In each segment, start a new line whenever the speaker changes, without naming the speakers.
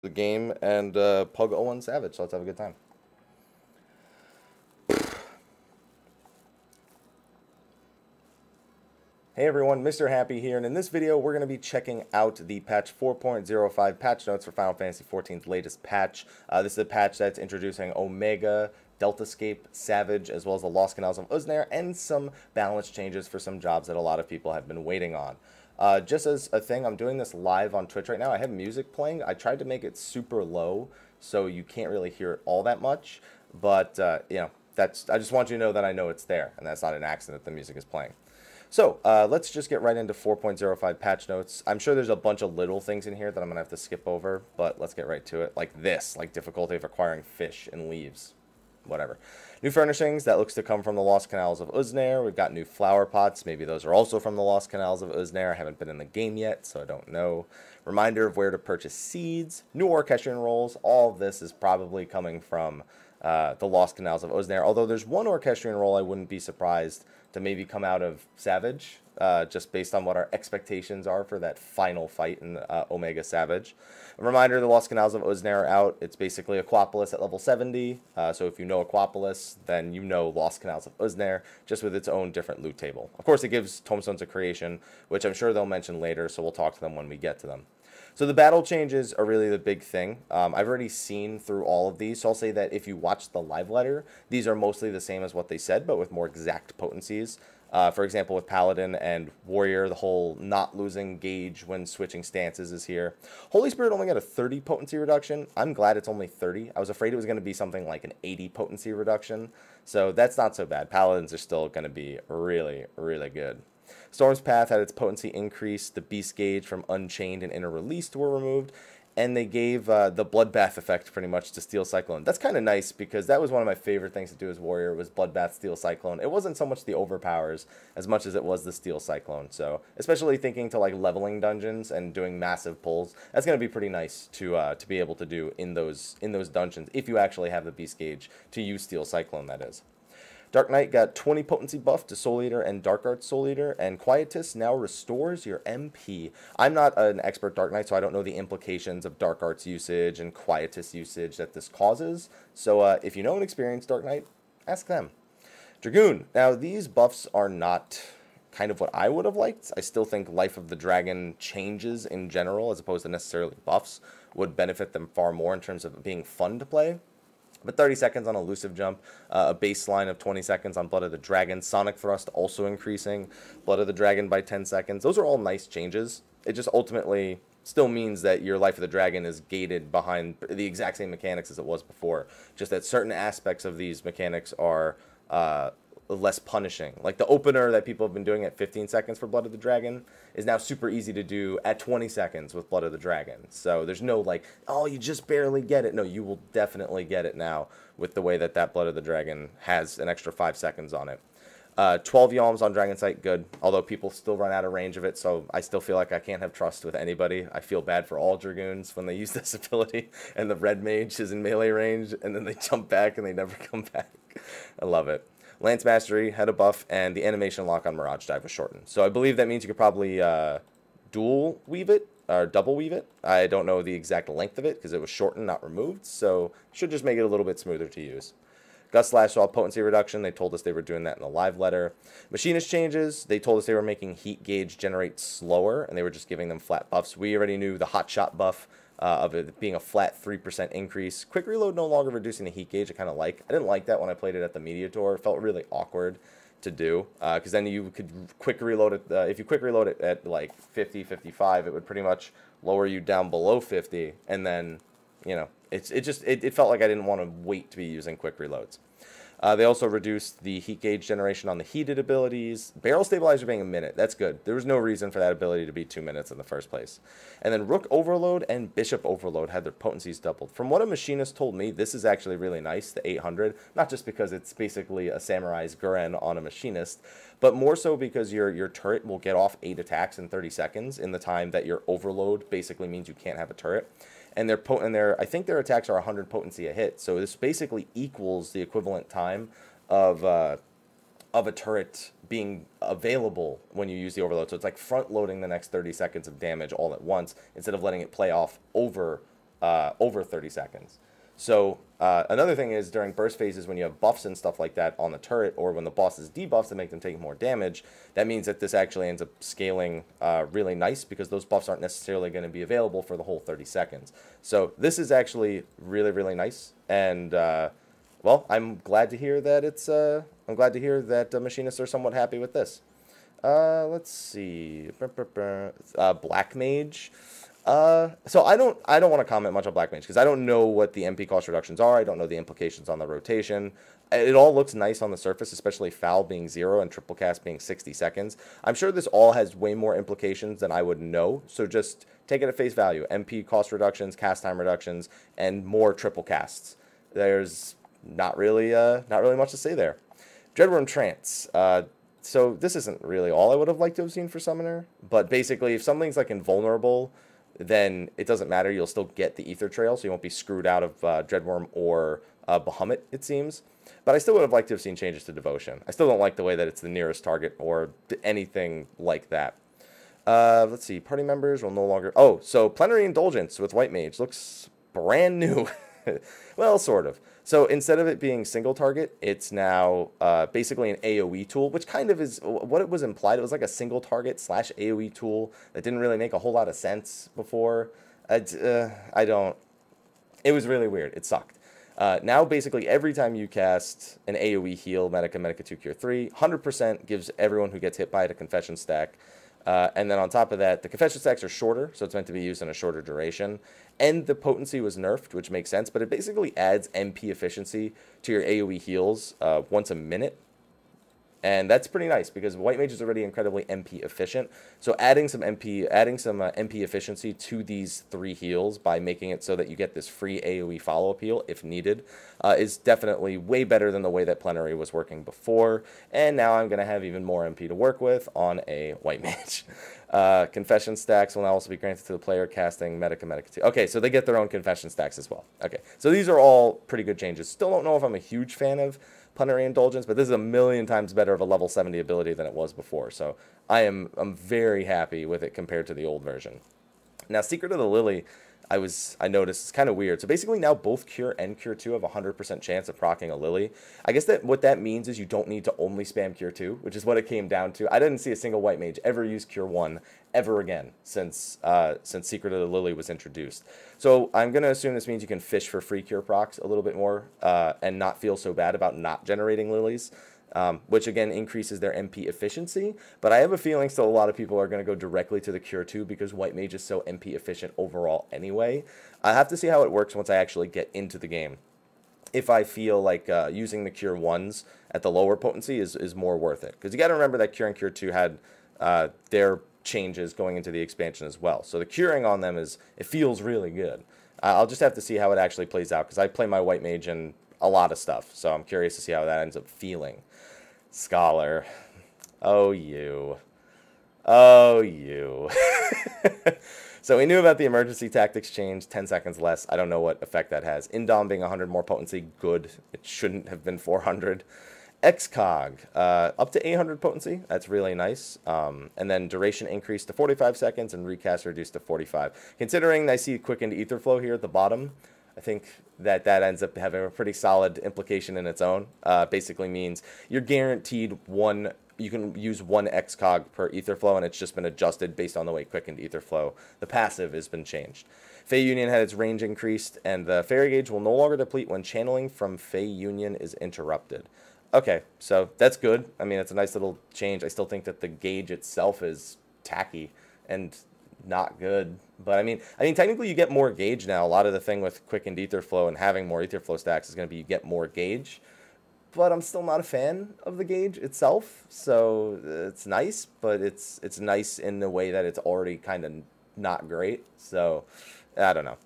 the game and Pug 01 Savage, so let's have a good time. Hey everyone, Mr. Happy here, and in this video we're going to be checking out the patch 4.05 patch notes for Final Fantasy XIV's latest patch. This is a patch that's introducing Omega, Deltascape, Savage, as well as the Lost Canals of Uznair, and some balance changes for some jobs that a lot of people have been waiting on. Just as a thing, I'm doing this live on Twitch right now. I have music playing. I tried to make it super low so you can't really hear it all that much, but I just want you to know that I know it's there, and that's not an accident that the music is playing. So let's just get right into 4.05 patch notes. I'm sure there's a bunch of little things in here that I'm going to have to skip over, but let's get right to it. Like this, like difficulty of acquiring fish and leaves. Whatever. New furnishings, that looks to come from the Lost Canals of Uznair. We've got new flower pots. Maybe those are also from the Lost Canals of Uznair. I haven't been in the game yet, so I don't know. Reminder of where to purchase seeds. New orchestrion rolls. All of this is probably coming from the Lost Canals of Uznair. Although there's one orchestrion roll I wouldn't be surprised to maybe come out of Savage, just based on what our expectations are for that final fight in Omega Savage. A reminder, the Lost Canals of Uznair are out. It's basically Aquapolis at level 70, so if you know Aquapolis, then you know Lost Canals of Uznair, just with its own different loot table. Of course, it gives Tomestones of Creation, which I'm sure they'll mention later, so we'll talk to them when we get to them. So the battle changes are really the big thing. I've already seen through all of these, so I'll say that if you watch the live letter, these are mostly the same as what they said, but with more exact potencies. For example, with Paladin and Warrior, the whole not losing gauge when switching stances is here. Holy Spirit only got a 30 potency reduction. I'm glad it's only 30. I was afraid it was going to be something like an 80 potency reduction, so that's not so bad. Paladins are still going to be really, really good. Storm's Path had its potency increased, the Beast Gauge from Unchained and Inner Released were removed, and they gave the Bloodbath effect pretty much to Steel Cyclone. That's kind of nice because that was one of my favorite things to do as Warrior was Bloodbath, Steel Cyclone. It wasn't so much the overpowers as much as it was the Steel Cyclone. So especially thinking to like leveling dungeons and doing massive pulls, that's going to be pretty nice to be able to do in those dungeons if you actually have the Beast Gauge to use Steel Cyclone, that is. Dark Knight got 20 potency buff to Soul Eater and Dark Arts Soul Eater, and Quietus now restores your MP. I'm not an expert Dark Knight, so I don't know the implications of Dark Arts usage and Quietus usage that this causes. So if you know an experienced Dark Knight, ask them. Dragoon. Now, these buffs are not kind of what I would have liked. I still think Life of the Dragon changes in general, as opposed to necessarily buffs, would benefit them far more in terms of being fun to play. But 30 seconds on Elusive Jump, a baseline of 20 seconds on Blood of the Dragon, Sonic Thrust also increasing Blood of the Dragon by 10 seconds. Those are all nice changes. It just ultimately still means that your Life of the Dragon is gated behind the exact same mechanics as it was before. Just that certain aspects of these mechanics are less punishing. Like the opener that people have been doing at 15 seconds for Blood of the Dragon is now super easy to do at 20 seconds with Blood of the Dragon. So there's no like, oh, you just barely get it. No, you will definitely get it now with the way that Blood of the Dragon has an extra 5 seconds on it. 12 Yalms on Dragon Sight, good. Although people still run out of range of it, so I still feel like I can't have trust with anybody. I feel bad for all Dragoons when they use this ability, and the Red Mage is in melee range, and then they jump back and they never come back. I love it. Lance Mastery had a buff, and the animation lock on Mirage Dive was shortened. So I believe that means you could probably dual weave it, or double weave it. I don't know the exact length of it, because it was shortened, not removed, so should just make it a little bit smoother to use. Gust Slash saw potency reduction. They told us they were doing that in the live letter. Machinist changes. They told us they were making Heat Gauge generate slower, and they were just giving them flat buffs. We already knew the Hot Shot buff of it being a flat 3% increase. Quick Reload no longer reducing the Heat Gauge. I kind of like. I didn't like that when I played it at the Media Tour. It felt really awkward to do because then you could quick reload it. If you quick reload it at like 50, 55, it would pretty much lower you down below 50, and then it felt like I didn't want to wait to be using quick reloads. They also reduced the heat gauge generation on the heated abilities. Barrel stabilizer being a minute. That's good. There was no reason for that ability to be 2 minutes in the first place. And then Rook Overload and Bishop Overload had their potencies doubled. From what a machinist told me, this is actually really nice, the 800. Not just because it's basically a Samurai's Guren on a machinist, but more so because your turret will get off 8 attacks in 30 seconds in the time that your overload basically means you can't have a turret. And I think their attacks are 100 potency a hit. So this basically equals the equivalent time of a turret being available when you use the overload. So it's like front loading the next 30 seconds of damage all at once instead of letting it play off over over 30 seconds. So another thing is during burst phases when you have buffs and stuff like that on the turret, or when the boss is debuffs that make them take more damage, that means that this actually ends up scaling really nice, because those buffs aren't necessarily going to be available for the whole 30 seconds. So this is actually really, really nice, and well, I'm glad to hear that I'm glad to hear that machinists are somewhat happy with this. Let's see, Black Mage. So I don't want to comment much on Black Mage because I don't know what the MP cost reductions are. I don't know the implications on the rotation. It all looks nice on the surface, especially foul being 0 and triple cast being 60 seconds. I'm sure this all has way more implications than I would know. So just take it at face value. MP cost reductions, cast time reductions, and more triple casts. There's not really much to say there. Dreadworm Trance. So this isn't really all I would have liked to have seen for Summoner, but basically if something's like invulnerable, then it doesn't matter. You'll still get the Ether Trail, so you won't be screwed out of Dreadworm or Bahamut, it seems. But I still would have liked to have seen changes to Devotion. I still don't like the way that it's the nearest target or anything like that. Let's see. Party members will no longer... Oh, so Plenary Indulgence with White Mage looks brand new. Well, sort of. So instead of it being single target, it's now basically an AoE tool, which kind of is what it was implied. It was like a single target / AoE tool that didn't really make a whole lot of sense before. It was really weird. It sucked. Now basically every time you cast an AoE heal, Medica 2, Cure 3, 100% gives everyone who gets hit by it a Confession stack. And then on top of that, the Confession stacks are shorter, so it's meant to be used in a shorter duration. And the potency was nerfed, which makes sense, but it basically adds MP efficiency to your AoE heals once a minute. And that's pretty nice, because White Mage is already incredibly MP efficient. So adding some MP efficiency to these 3 heals by making it so that you get this free AoE follow-up heal if needed is definitely way better than the way that Plenary was working before. And now I'm going to have even more MP to work with on a White Mage. Confession stacks will now also be granted to the player casting Medica 2. Okay, so they get their own confession stacks as well. Okay, so these are all pretty good changes. Still don't know if I'm a huge fan of Plenary Indulgence, but this is a million times better of a level 70 ability than it was before. So I'm very happy with it compared to the old version. Now, Secret of the Lily, I noticed it's kind of weird. So basically now both Cure and Cure 2 have a 100% chance of proccing a Lily. I guess that what that means is you don't need to only spam Cure 2, which is what it came down to. I didn't see a single White Mage ever use Cure 1 ever again since Secret of the Lily was introduced. So I'm going to assume this means you can fish for free Cure procs a little bit more and not feel so bad about not generating Lilies. Which again increases their MP efficiency, but I have a feeling still a lot of people are going to go directly to the Cure 2 because White Mage is so MP efficient overall anyway. I have to see how it works once I actually get into the game. If I feel like using the Cure 1s at the lower potency is more worth it, because you got to remember that Cure and Cure 2 had their changes going into the expansion as well. So the curing on them it feels really good. I'll just have to see how it actually plays out, because I play my White Mage in a lot of stuff, so I'm curious to see how that ends up feeling. Scholar. Oh, you. Oh, you. So we knew about the emergency tactics change, 10 seconds less. I don't know what effect that has. Indom being 100 more potency, good. It shouldn't have been 400. XCOG, up to 800 potency. That's really nice. And then duration increased to 45 seconds and recast reduced to 45. Considering I see quickened ether flow here at the bottom, I think that ends up having a pretty solid implication in its own. Basically means you're guaranteed you can use 1 XCOG per ether flow, and it's just been adjusted based on the way quickened ether flow. The passive has been changed. Fey Union had its range increased, and the Fairy Gauge will no longer deplete when channeling from Fey Union is interrupted. Okay, so that's good. I mean, it's a nice little change. I still think that the gauge itself is tacky and not good. But I mean, technically you get more gauge now. A lot of the thing with quickened ether flow and having more ether flow stacks is going to be you get more gauge. But I'm still not a fan of the gauge itself. So it's nice, but it's nice in the way that it's already kind of not great. So I don't know.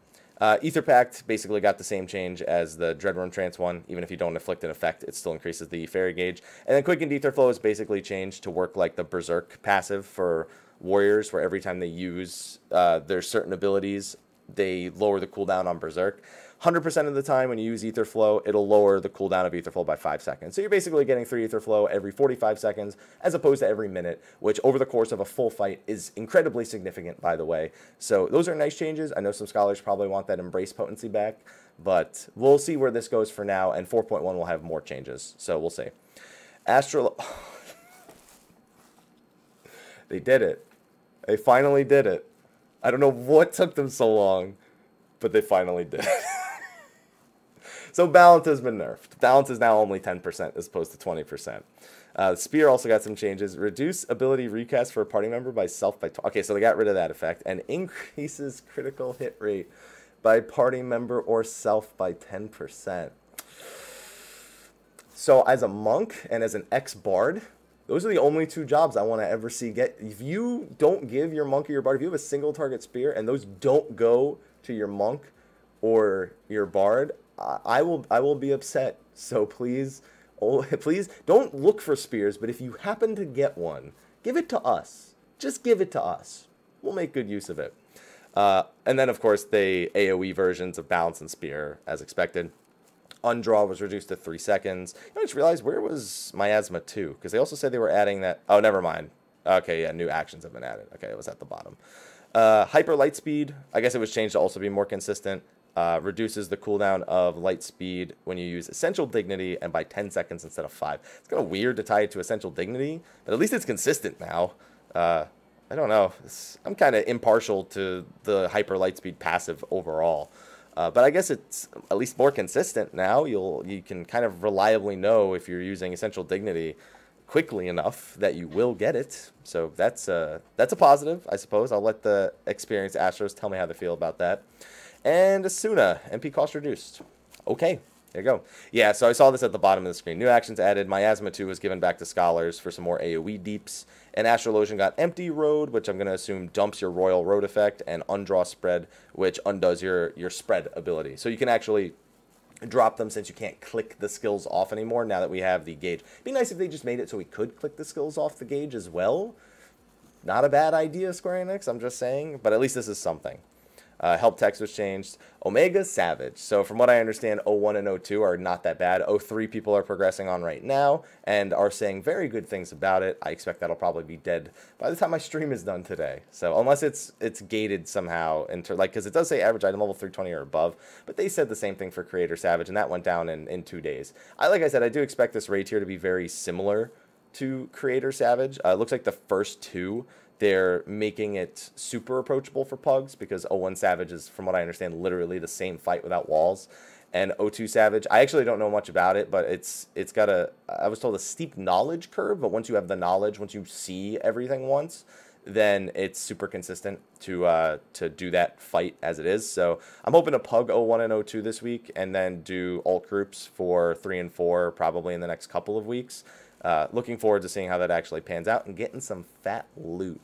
Ether Pact basically got the same change as the Dreadworm Trance one. Even if you don't inflict an effect, it still increases the Fairy Gauge. And then Quickened Ether Flow is basically changed to work like the Berserk passive for Warriors, where every time they use their certain abilities they lower the cooldown on Berserk. 100% of the time when you use Ether Flow, it'll lower the cooldown of Ether Flow by 5 seconds. So you're basically getting 3 Ether Flow every 45 seconds as opposed to every minute, which over the course of a full fight is incredibly significant, by the way. So those are nice changes. I know some scholars probably want that Embrace potency back, but we'll see where this goes for now, and 4.1 will have more changes. So we'll see. They did it. They finally did it. I don't know what took them so long, but they finally did it. So balance has been nerfed. Balance is now only 10% as opposed to 20%. Spear also got some changes. Reduce ability recast for a party member by self by... Okay, so they got rid of that effect. And increases critical hit rate by party member or self by 10%. So as a monk and as an ex-bard, those are the only 2 jobs I want to ever see get. If you don't give your monk or your bard, if you have a single target spear and those don't go to your monk or your bard, I will be upset. So please, please don't look for spears, but if you happen to get one, give it to us. Just give it to us. We'll make good use of it. And then, of course, the AoE versions of Balance and Spear, as expected. Undraw was reduced to 3 seconds. I just realized, where was Miasma 2? Because they also said they were adding that. Oh, never mind. Okay, yeah, new actions have been added. Okay, it was at the bottom. Hyper Light Speed, I guess it was changed to also be more consistent. Reduces the cooldown of light speed when you use Essential Dignity and by 10 seconds instead of 5. It's kind of weird to tie it to Essential Dignity, but at least it's consistent now. I don't know. I'm kind of impartial to the Hyper Light Speed passive overall. But I guess it's at least more consistent now. You can kind of reliably know if you're using Essential Dignity quickly enough that you will get it. So that's a positive, I suppose. I'll let the experienced Astros tell me how they feel about that. And Asuna, MP cost reduced. Okay, there you go. Yeah, so I saw this at the bottom of the screen. New actions added. Miasma 2 was given back to Scholars for some more AoE deeps. And Astrologian got Empty Road, which I'm going to assume dumps your Royal Road effect, and Undraw Spread, which undoes your spread ability. So you can actually drop them since you can't click the skills off anymore now that we have the gauge. It'd be nice if they just made it so we could click the skills off the gauge as well. Not a bad idea, Square Enix, I'm just saying. But at least this is something. Help text was changed. Omega Savage. So from what I understand, 01 and 02 are not that bad. 03 people are progressing on right now and are saying very good things about it. I expect that'll probably be dead by the time my stream is done today. So unless it's gated somehow, because it does say average item level 320 or above, but they said the same thing for Creator Savage, and that went down in 2 days. Like I said, I do expect this raid tier to be very similar to Creator Savage. It looks like the first 2, they're making it super approachable for pugs because 01 Savage is, from what I understand, literally the same fight without walls. And 02 Savage, I actually don't know much about it, but it's got I was told, a steep knowledge curve, but once you have the knowledge, once you see everything once, then it's super consistent to do that fight as it is. So I'm hoping to pug 01 and 02 this week and then do alt groups for 3 and 4 probably in the next couple of weeks. Looking forward to seeing how that actually pans out and getting some fat loot.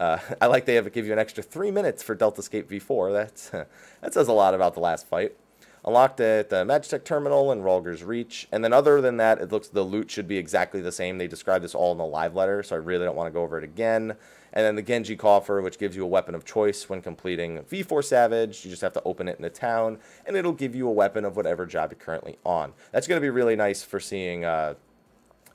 I like they have to give you an extra 3 minutes for Delta Escape V4. That says a lot about the last fight. Unlocked at the Magitech Terminal and Ralger's Reach. And then other than that, it looks the loot should be exactly the same. They described this all in the live letter, so I really don't want to go over it again. And then the Genji Coffer, which gives you a weapon of choice when completing V4 Savage. You just have to open it in the town, and it'll give you a weapon of whatever job you're currently on. That's going to be really nice for seeing...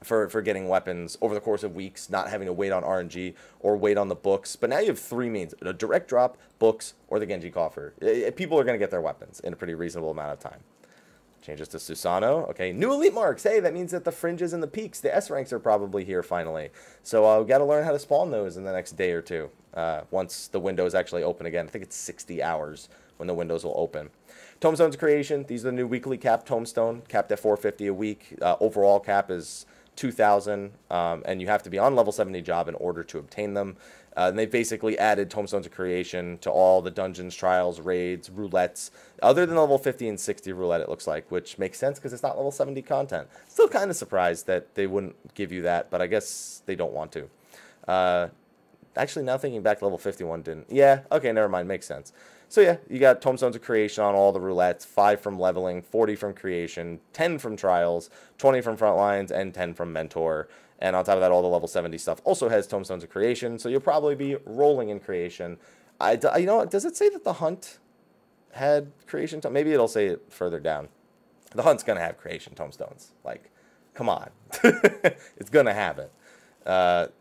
For getting weapons over the course of weeks, not having to wait on RNG or wait on the books. But now you have 3 means: a direct drop, books, or the Genji Coffer. People are going to get their weapons in a pretty reasonable amount of time. Changes to Susano. Okay, new elite marks. Hey, that means that the fringes and the peaks, the S ranks, are probably here finally. So we've got to learn how to spawn those in the next day or 2. Once the windows actually open again. I think it's 60 hours when the windows will open. Tomestones creation. These are the new weekly cap Tomestone, capped at 450 a week. Overall cap is 2,000, and you have to be on level 70 job in order to obtain them. And they basically added Tomestones of Creation to all the dungeons, trials, raids, roulettes, other than level 50 and 60 roulette, it looks like, which makes sense because it's not level 70 content. Still kind of surprised that they wouldn't give you that, but I guess they don't want to. Actually, now thinking back, level 51 didn't. Yeah, okay, never mind, makes sense. So yeah, you got Tomestones of Creation on all the roulettes, 5 from leveling, 40 from creation, 10 from trials, 20 from frontlines, and 10 from mentor. And on top of that, all the level 70 stuff also has Tomestones of Creation, so you'll probably be rolling in creation. You know what, does it say that the hunt had creation maybe it'll say it further down. The hunt's gonna have creation tomestones. Like, come on. It's gonna have it.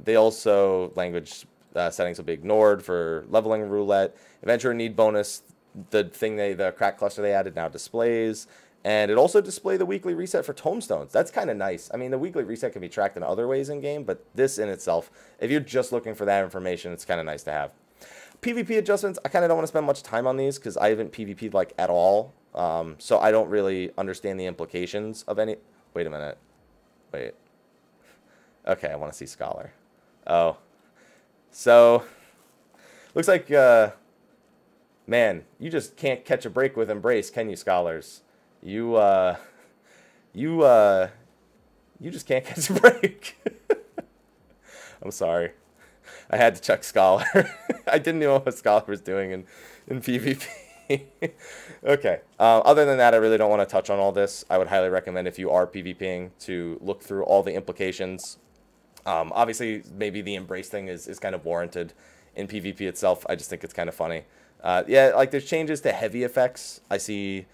They also, language settings will be ignored for leveling roulette. Adventurer need bonus, the crack cluster they added now displays. And it also displays the weekly reset for Tomestones. That's kind of nice. I mean, the weekly reset can be tracked in other ways in game, but this in itself, if you're just looking for that information, it's kind of nice to have. PvP adjustments, I kind of don't want to spend much time on these because I haven't PvP'd like at all. So I don't really understand the implications of any... Wait a minute. Wait. Okay, I want to see Scholar. Oh. So, looks like, man, you just can't catch a break with Embrace, can you, Scholars? You just can't catch a break. I'm sorry. I had to check Scholar. I didn't know what Scholar was doing in PvP. Okay. Other than that, I really don't want to touch on all this. I would highly recommend if you are PvPing to look through all the implications. Obviously, maybe the Embrace thing is kind of warranted in PvP itself. I just think it's kind of funny. Yeah, like there's changes to heavy effects. I see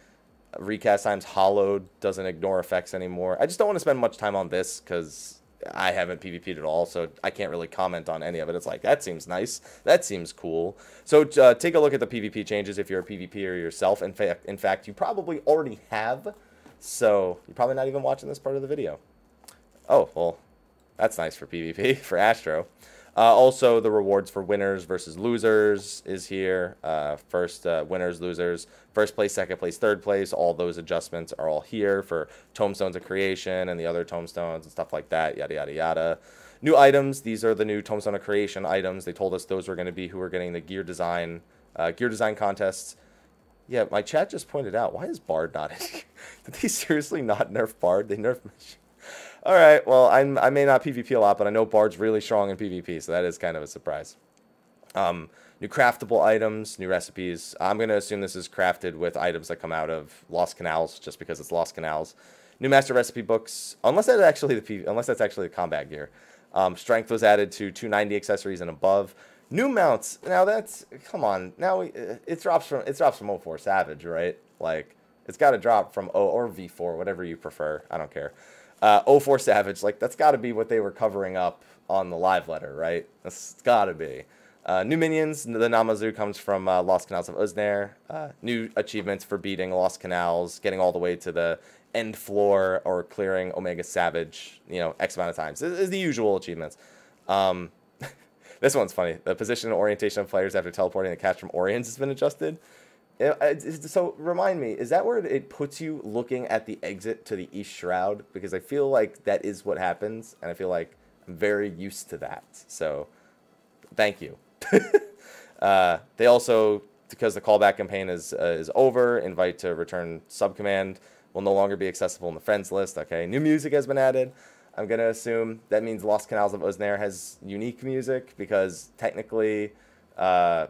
recast times hollowed doesn't ignore effects anymore. I just don't want to spend much time on this because I haven't PvP'd at all, so I can't really comment on any of it. It's like, that seems nice. That seems cool. So take a look at the PvP changes if you're a PvPer yourself. In fact, you probably already have, so you're probably not even watching this part of the video. Oh, well, that's nice for PvP, for Astro. Also, the rewards for winners versus losers is here. First, winners, losers, first place, second place, third place. All those adjustments are all here for Tomestones of Creation and the other Tomestones and stuff like that, yada, yada, yada. New items. These are the new Tomestone of Creation items. They told us those were going to be who were getting the gear design contests. Yeah, my chat just pointed out, why is Bard not in here? Did they seriously not nerf Bard? They nerfed Alright, well, I may not PvP a lot, but I know Bard's really strong in PvP, so that is kind of a surprise. New craftable items, new recipes. I'm going to assume this is crafted with items that come out of Lost Canals, just because it's Lost Canals. New master recipe books, unless that's actually the combat gear. Strength was added to 290 accessories and above. New mounts. Now that's, come on. Now it drops from 04 Savage, right? Like, it's got to drop from O or V4, whatever you prefer. I don't care. 04 Savage, like, that's got to be what they were covering up on the live letter, right? That's got to be. New minions, the Namazu comes from Lost Canals of Uznair. New achievements for beating Lost Canals, getting all the way to the end floor, or clearing Omega Savage, you know, X amount of times. This is the usual achievements. This one's funny. The position and orientation of players after teleporting the catch from Orions has been adjusted. So remind me, is that where it puts you looking at the exit to the East Shroud? Because I feel like that is what happens, and I feel like I'm very used to that. So, thank you. They also, because the callback campaign is over, invite to return subcommand will no longer be accessible in the friends list. Okay, new music has been added. I'm going to assume that means Lost Canals of Uznair has unique music, because technically...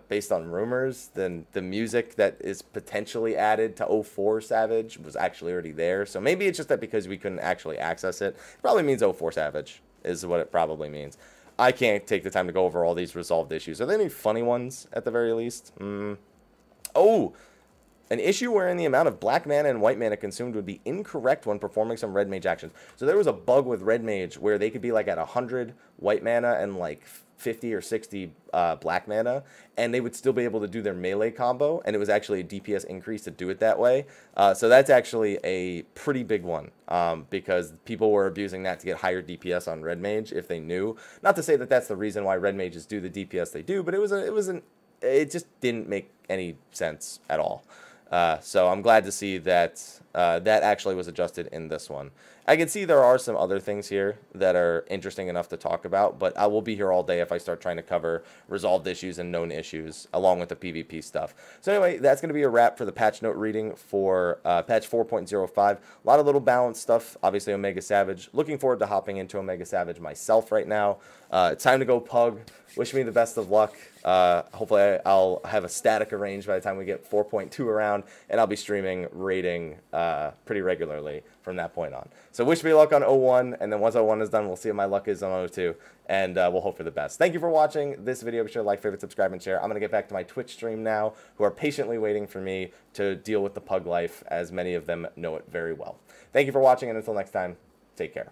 based on rumors, then the music that is potentially added to 04 Savage was actually already there. So maybe it's just that because we couldn't actually access it. It probably means 04 Savage is what it probably means. I can't take the time to go over all these resolved issues. Are there any funny ones at the very least? Oh, an issue wherein the amount of black mana and white mana consumed would be incorrect when performing some red mage actions. So there was a bug with red mage where they could be like at 100 white mana and like 50 or 60 black mana, and they would still be able to do their melee combo, and it was actually a DPS increase to do it that way. So that's actually a pretty big one, because people were abusing that to get higher DPS on red mage if they knew. Not to say that that's the reason why red mages do the DPS they do, but it just didn't make any sense at all. So I'm glad to see that that actually was adjusted in this one. I can see there are some other things here that are interesting enough to talk about, but I will be here all day if I start trying to cover resolved issues and known issues along with the PvP stuff. So anyway, that's going to be a wrap for the patch note reading for patch 4.05. A lot of little balanced stuff. Obviously, Omega Savage. Looking forward to hopping into Omega Savage myself right now. It's time to go Pug. Wish me the best of luck. Hopefully I'll have a static arranged by the time we get 4.2 around, and I'll be streaming raiding pretty regularly from from that point on. So wish me luck on 01, and then once 01 is done, we'll see what my luck is on 02, and we'll hope for the best. Thank you for watching this video. Be sure to like, favorite, subscribe, and share. I'm going to get back to my Twitch stream now, who are patiently waiting for me to deal with the pug life, as many of them know it very well. Thank you for watching, and until next time, take care.